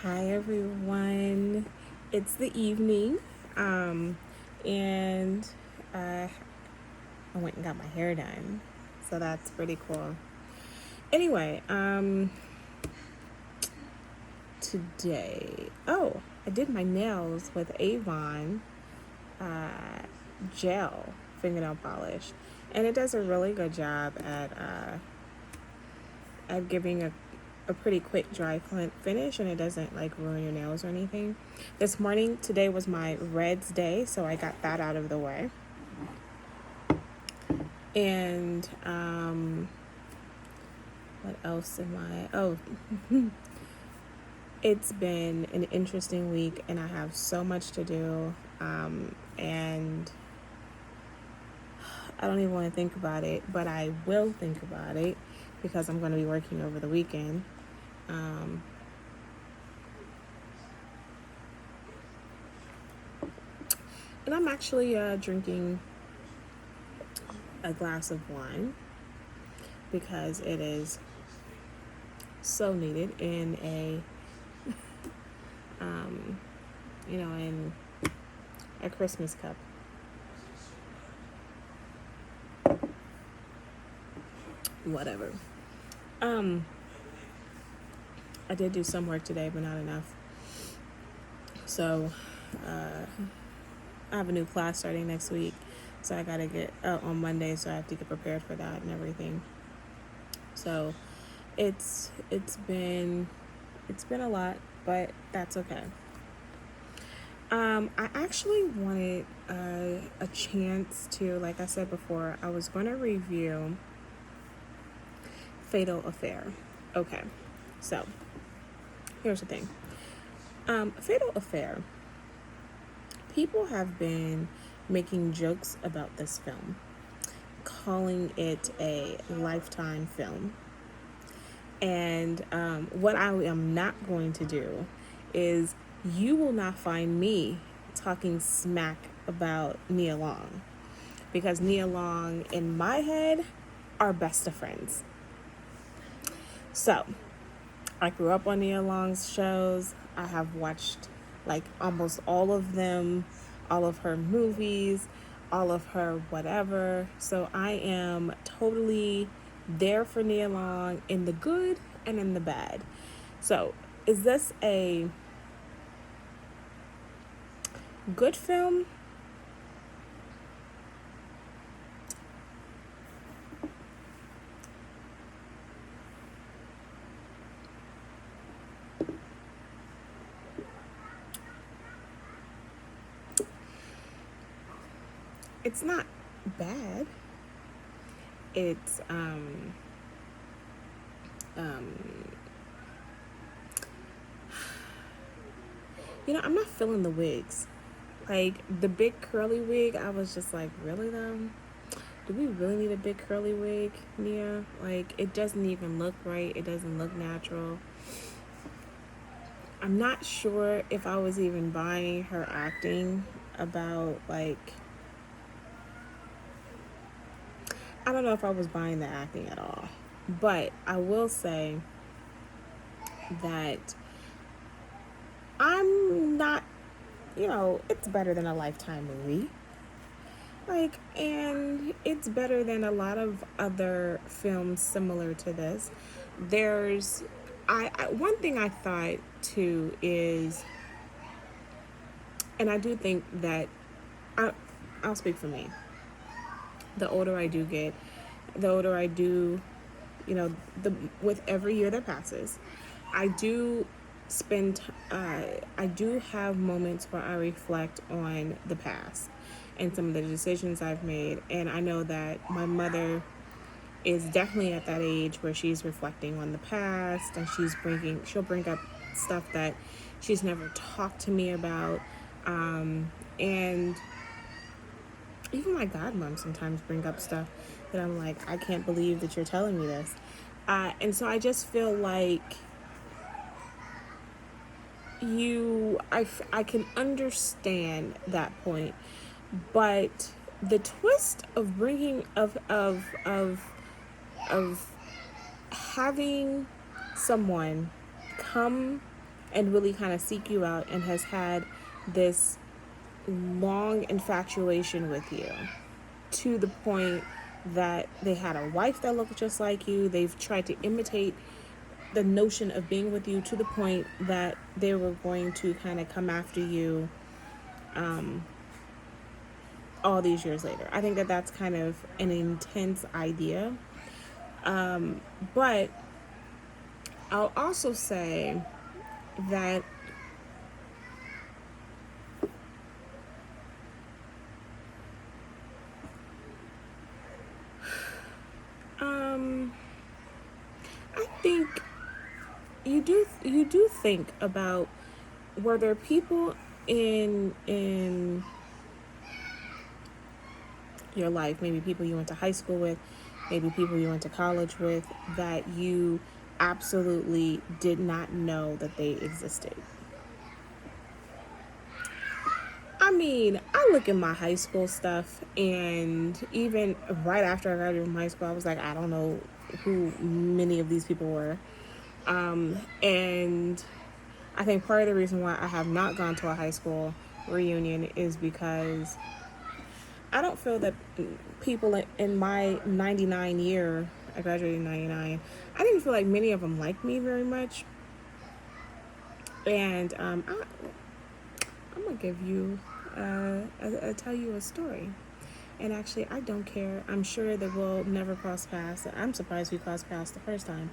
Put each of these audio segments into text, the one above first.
Hi everyone. It's the evening. And I went and got my hair done. So that's pretty cool. Anyway, today, I did my nails with Avon uh, gel fingernail polish. And it does a really good job at giving a pretty quick dry finish, and it doesn't like ruin your nails or anything. Today was my reds day, so I got that out of the way. And what else am I? Oh, it's been an interesting week, and I have so much to do. And I don't even want to think about it, but I will think about it because I'm going to be working over the weekend. And I'm actually drinking a glass of wine because it is so needed in in a Christmas cup. Whatever. I did do some work today, but not enough. So, I have a new class starting next week, so I gotta get on Monday, so I have to get prepared for that and everything. So, it's been a lot, but that's okay. I actually wanted a chance to, like I said before, I was going to review Fatal Affair. Okay, so here's the thing. Fatal Affair. People have been making jokes about this film, calling it a Lifetime film. And what I am not going to do is, you will not find me talking smack about Nia Long, because Nia Long, in my head, are best of friends. So, I grew up on Nia Long's shows. I have watched like almost all of them, all of her movies, all of her whatever. So I am totally there for Nia Long in the good and in the bad. So, is this a good film? It's not bad. It's I'm not feeling the wigs. Like the big curly wig, I was just like, really though? Do we really need a big curly wig, Nia? Like, it doesn't even look right. It doesn't look natural. I'm not sure if I was even buying her acting about, like, I don't know if I was buying the acting at all. But I will say that I'm not, it's better than a Lifetime movie. Like, and it's better than a lot of other films similar to this. There's, one thing I thought too is, and I do think that, I'll speak for me. The older I do get, the older I do, with every year that passes, I do I do have moments where I reflect on the past and some of the decisions I've made. And I know that my mother is definitely at that age where she's reflecting on the past, and she'll bring up stuff that she's never talked to me about. And even my godmom sometimes bring up stuff that I'm like, I can't believe that you're telling me this. And so I just feel like I can understand that point, but the twist of bringing of having someone come and really kind of seek you out and has had this long infatuation with you, to the point that they had a wife that looked just like you. They've tried to imitate the notion of being with you, to the point that they were going to kind of come after you all these years later. I think that that's kind of an intense idea. But I'll also say that I think you do think about, were there people in your life, maybe people you went to high school with, maybe people you went to college with, that you absolutely did not know that they existed? I mean, I look at my high school stuff, and even right after I graduated from high school, I was like, I don't know who many of these people were. And I think part of the reason why I have not gone to a high school reunion is because I don't feel that people in my 99 year, I graduated in 99, I didn't feel like many of them liked me very much. And I'm going to give you, tell you a story. And actually, I don't care. I'm sure that we'll never cross paths. I'm surprised we crossed paths the first time.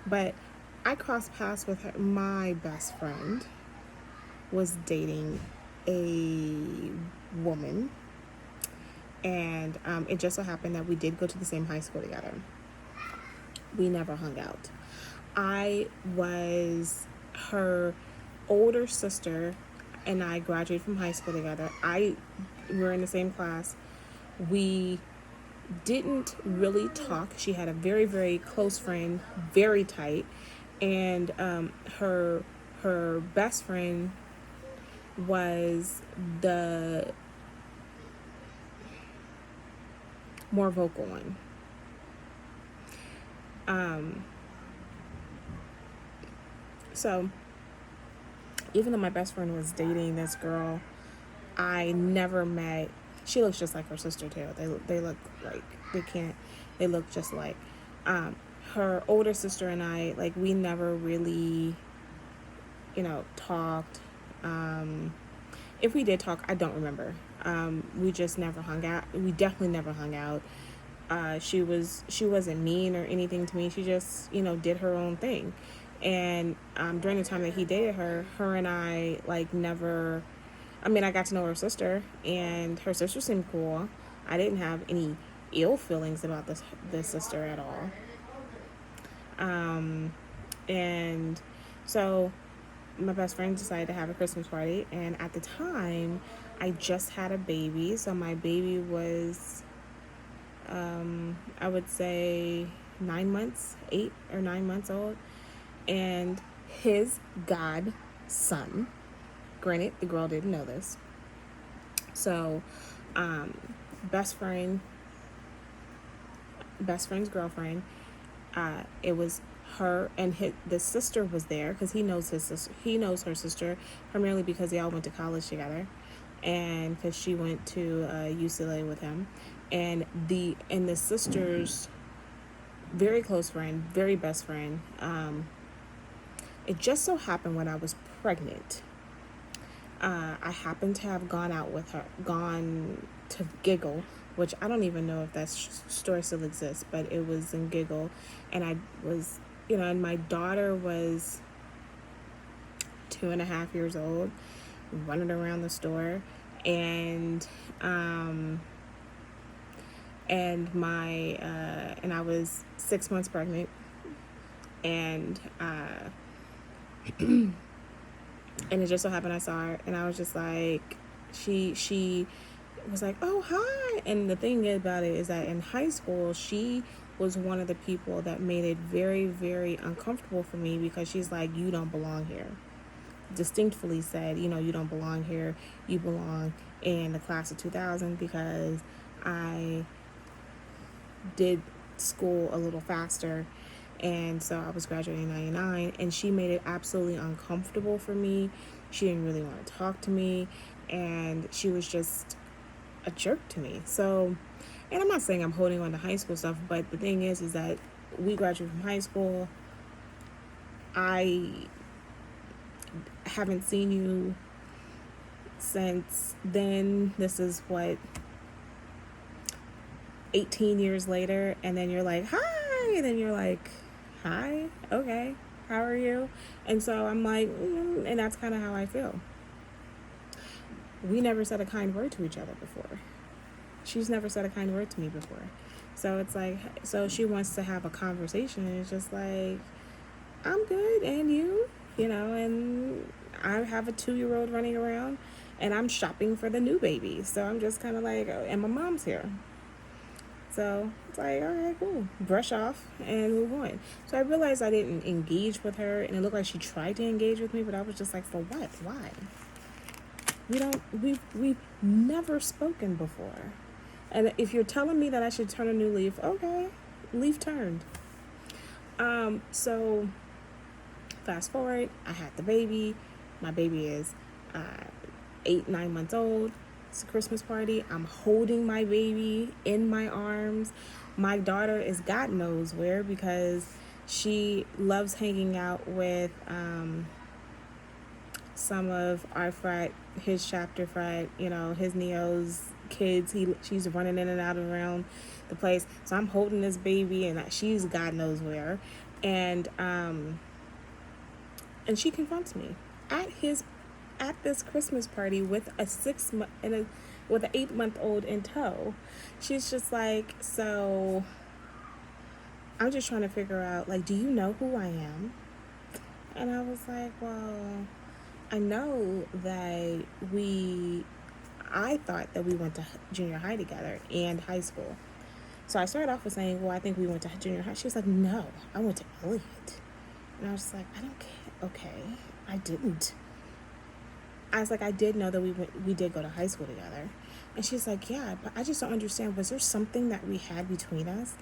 But I crossed paths with her. My best friend was dating a woman. And it just so happened that we did go to the same high school together. We never hung out. I was her older sister, and I graduated from high school together. We were in the same class. We didn't really talk. She had a very, very close friend, very tight, and her best friend was the more vocal one. So even though my best friend was dating this girl, I never met. She looks just like her sister too. They look like they look just like. Her older sister and I, like, we never really, talked. If we did talk, I don't remember. We just never hung out. We definitely never hung out. She wasn't mean or anything to me. She just, did her own thing. And during the time that he dated her and I, like, never. I mean, I got to know her sister, and her sister seemed cool. I didn't have any ill feelings about this sister at all. And so my best friend decided to have a Christmas party, and at the time, I just had a baby. So my baby was, I would say 8 or 9 months old, and his godson. Granted, the girl didn't know this. So, best friend's girlfriend. It was her and the sister was there because he knows his sister. He knows her sister primarily because they all went to college together, and because she went to UCLA with him, and the sister's very close friend, very best friend. It just so happened when I was pregnant. I happened to have gone to Giggle, which I don't even know if that store still exists, but it was in Giggle, and I was, and my daughter was 2.5 years old, running around the store, and I was 6 months pregnant, and and it just so happened I saw her, and I was just like, she was like, oh, hi. And the thing about it is that in high school, she was one of the people that made it very, very uncomfortable for me, because she's like, you don't belong here. Distinctly said, you don't belong here. You belong in the class of 2000, because I did school a little faster, And so I was graduating in 99, and she made it absolutely uncomfortable for me. She didn't really want to talk to me, and she was just a jerk to me. So, and I'm not saying I'm holding on to high school stuff, but the thing is that we graduated from high school. I haven't seen you since then. This is what, 18 years later, and then you're like, hi, and then you're like, hi, okay, how are you? And so I'm like, and that's kind of how I feel. We never said a kind word to each other before. She's never said a kind word to me before. So it's like, so she wants to have a conversation, and it's just like, I'm good, and you know, and I have a 2-year-old running around, and I'm shopping for the new baby. So I'm just kind of like, oh, and my mom's here. So it's like, all right, cool. Brush off and move on. So I realized I didn't engage with her, and it looked like she tried to engage with me, but I was just like, for what? Why? We've never spoken before. And if you're telling me that I should turn a new leaf, okay, leaf turned. So fast forward, I had the baby. My baby is 8-9 months old. It's a Christmas party. I'm holding my baby in my arms. My daughter is God knows where, because she loves hanging out with some of our frat, his chapter frat, his Neo's kids. She's running in and out around the place. So I'm holding this baby, and she's God knows where, and she confronts me at this Christmas party with a 8-month-old in tow. She's just like, so I'm just trying to figure out, like, do you know who I am? And I was like, well, I know that I thought that we went to junior high together and high school. So I started off with saying, well, I think we went to junior high. She was like, no, I went to Elliott. And I was like, I don't care. Okay, I didn't. I was like, I did know that we did go to high school together. And she's like, yeah, but I just don't understand. Was there something that we had between us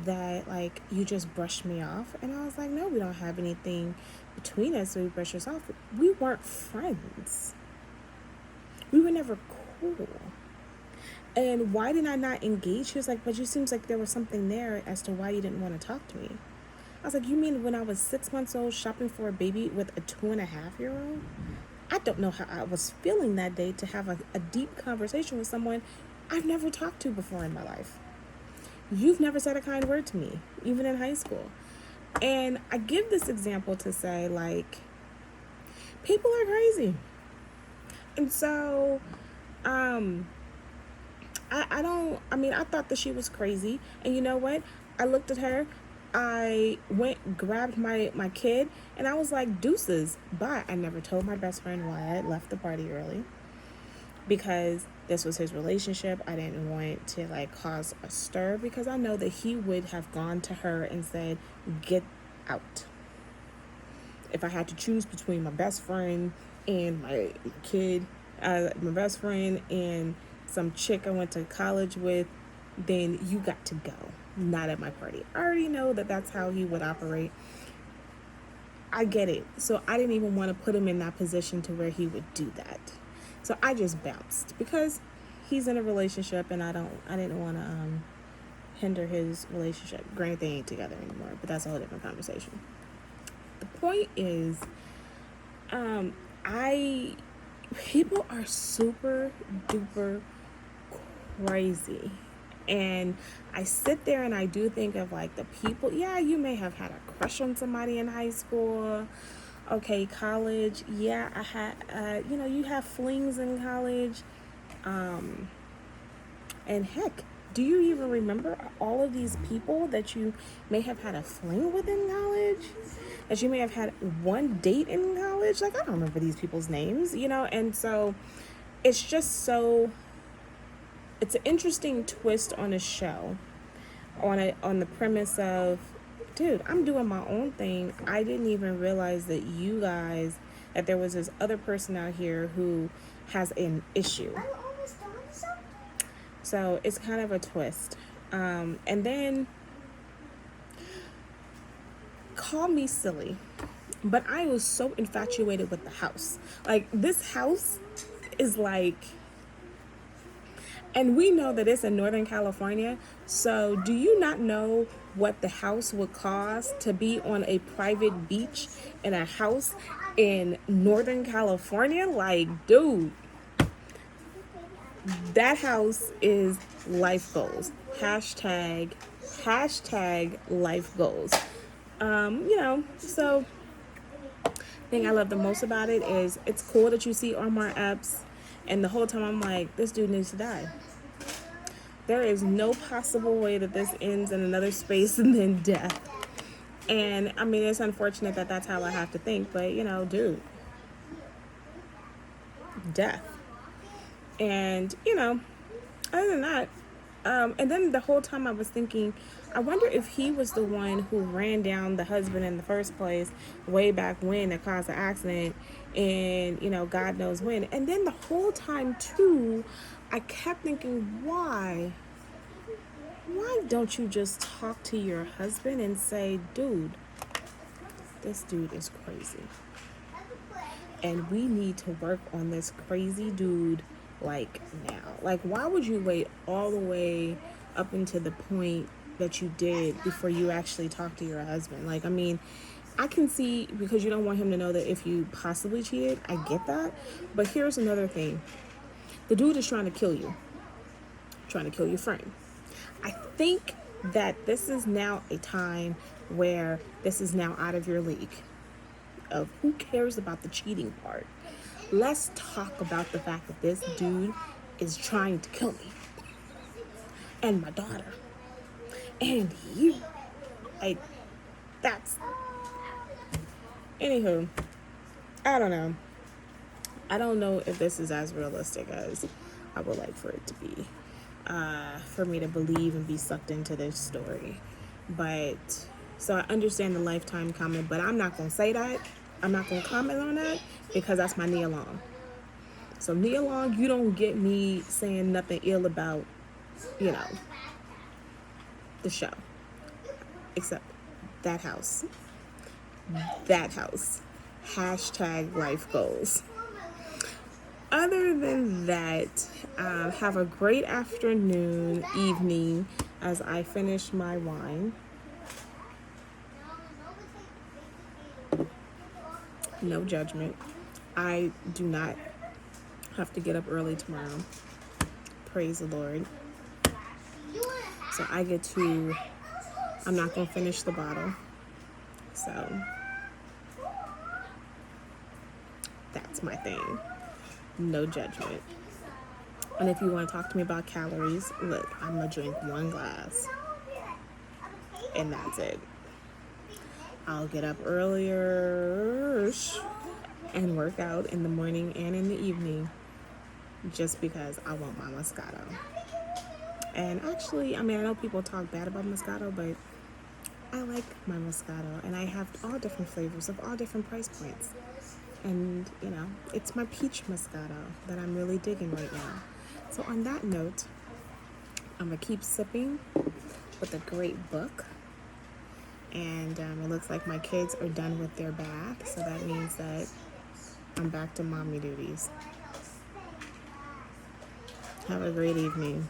that, like, you just brushed me off? And I was like, no, we don't have anything between us, so we brushed us off. We weren't friends. We were never cool. And why did I not engage? She was like, but it seems like there was something there as to why you didn't want to talk to me. I was like, you mean when I was 6 months old shopping for a baby with a 2.5-year-old? I don't know how I was feeling that day to have a deep conversation with someone I've never talked to before in my life. You've never said a kind word to me, even in high school. And I give this example to say, like, people are crazy. And so, I thought that she was crazy. And you know what? I looked at her. I grabbed my kid, and I was like, deuces. But I never told my best friend why I had left the party early, because this was his relationship. I didn't want to, like, cause a stir, because I know that he would have gone to her and said, get out. If I had to choose between my best friend and my kid, my best friend and some chick I went to college with, then you got to go. Not at my party. I already know that that's how he would operate. I get it. So I didn't even want to put him in that position to where he would do that. So I just bounced, because he's in a relationship, and I didn't want to hinder his relationship. Granted, they ain't together anymore, but that's a whole different conversation. The point is, people are super duper crazy. And I sit there and I do think of, like, the people. Yeah, you may have had a crush on somebody in high school. Okay, college. Yeah, I had, you have flings in college. And heck, do you even remember all of these people that you may have had a fling with in college? That you may have had one date in college? Like, I don't remember these people's names, And so it's just so... It's an interesting twist on a show, on the premise of, dude, I'm doing my own thing. I didn't even realize that that there was this other person out here who has an issue. So it's kind of a twist. And then call me silly, but I was so infatuated with the house. Like, this house is like, and we know that it's in Northern California. So, do you not know what the house would cost to be on a private beach in a house in Northern California? Like, dude, that house is life goals. Hashtag life goals. So thing I love the most about it is it's cool that you see Omar Epps, and the whole time I'm like, this dude needs to die. There is no possible way that this ends in another space than death. And I mean, it's unfortunate that that's how I have to think, but dude, death. And other than that, and then the whole time I was thinking, I wonder if he was the one who ran down the husband in the first place way back when that caused the accident, and God knows when. And then the whole time too, I kept thinking, why don't you just talk to your husband and say, dude, this dude is crazy, and we need to work on this crazy dude like now. Like, why would you wait all the way up until the point that you did before you actually talk to your husband? Like, I mean, I can see, because you don't want him to know that if you possibly cheated. I get that. But here's another thing. The dude is trying to kill you. Trying to kill your friend. I think that this is now a time where this is now out of your league. Of who cares about the cheating part. Let's talk about the fact that this dude is trying to kill me and my daughter and you. Like, that's, anywho, I don't know. I don't know if this is as realistic as I would like for it to be, for me to believe and be sucked into this story. But so I understand the lifetime comment, but I'm not gonna say that. I'm not gonna comment on that because that's my Nia Long. So Nia Long, you don't get me saying nothing ill about, the show, except that house. That house. Hashtag life goals. Other than that, have a great afternoon, evening, as I finish my wine. No judgment. I do not have to get up early tomorrow. Praise the Lord. So I'm not going to finish the bottle. So that's my thing. No judgment. And if you want to talk to me about calories, look, I'm going to drink 1 glass. And that's it. I'll get up earlier and work out in the morning and in the evening just because I want my Moscato. And actually, I know people talk bad about Moscato, but I like my Moscato, and I have all different flavors of all different price points. And, it's my peach Moscato that I'm really digging right now. So on that note, I'm going to keep sipping with a great book. And it looks like my kids are done with their bath, so that means that I'm back to mommy duties. Have a great evening.